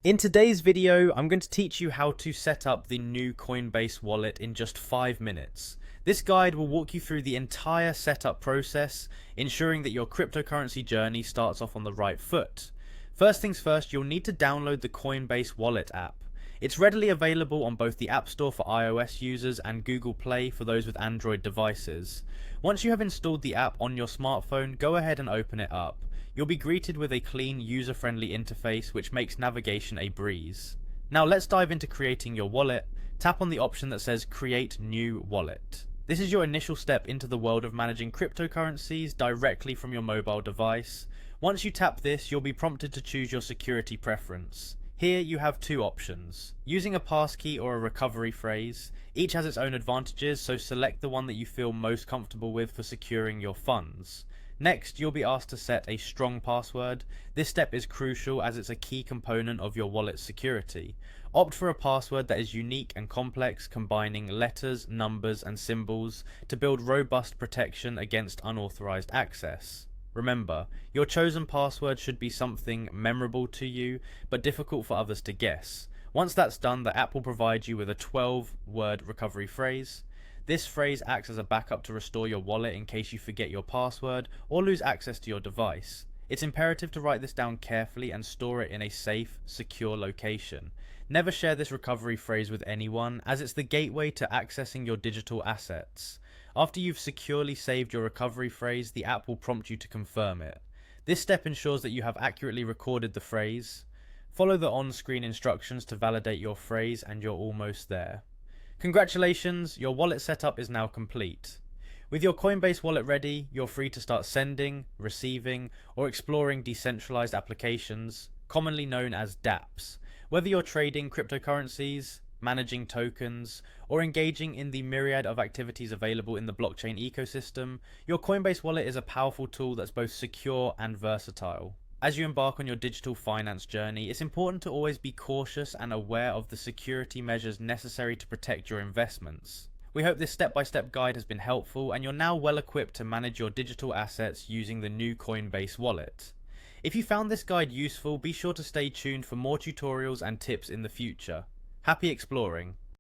In today's video, I'm going to teach you how to set up the new Coinbase wallet in just 5 minutes. This guide will walk you through the entire setup process, ensuring that your cryptocurrency journey starts off on the right foot. First things first, you'll need to download the Coinbase wallet app. It's readily available on both the App Store for iOS users and Google Play for those with Android devices. Once you have installed the app on your smartphone, go ahead and open it up. You'll be greeted with a clean, user-friendly interface which makes navigation a breeze. Now let's dive into creating your wallet. Tap on the option that says Create New Wallet. This is your initial step into the world of managing cryptocurrencies directly from your mobile device. Once you tap this, you'll be prompted to choose your security preference. Here you have two options, using a passkey or a recovery phrase. Each has its own advantages, so select the one that you feel most comfortable with for securing your funds. Next, you'll be asked to set a strong password. This step is crucial as it's a key component of your wallet's security. Opt for a password that is unique and complex, combining letters, numbers, and symbols to build robust protection against unauthorized access. Remember, your chosen password should be something memorable to you, but difficult for others to guess. Once that's done, the app will provide you with a 12-word recovery phrase. This phrase acts as a backup to restore your wallet in case you forget your password or lose access to your device. It's imperative to write this down carefully and store it in a safe, secure location. Never share this recovery phrase with anyone, as it's the gateway to accessing your digital assets. After you've securely saved your recovery phrase, the app will prompt you to confirm it. This step ensures that you have accurately recorded the phrase. Follow the on-screen instructions to validate your phrase and you're almost there. Congratulations, your wallet setup is now complete. With your Coinbase wallet ready, you're free to start sending, receiving, or exploring decentralized applications, commonly known as dApps. Whether you're trading cryptocurrencies, managing tokens, or engaging in the myriad of activities available in the blockchain ecosystem, your Coinbase wallet is a powerful tool that's both secure and versatile. As you embark on your digital finance journey, it's important to always be cautious and aware of the security measures necessary to protect your investments. We hope this step-by-step guide has been helpful and you're now well equipped to manage your digital assets using the new Coinbase wallet. If you found this guide useful, be sure to stay tuned for more tutorials and tips in the future. Happy exploring!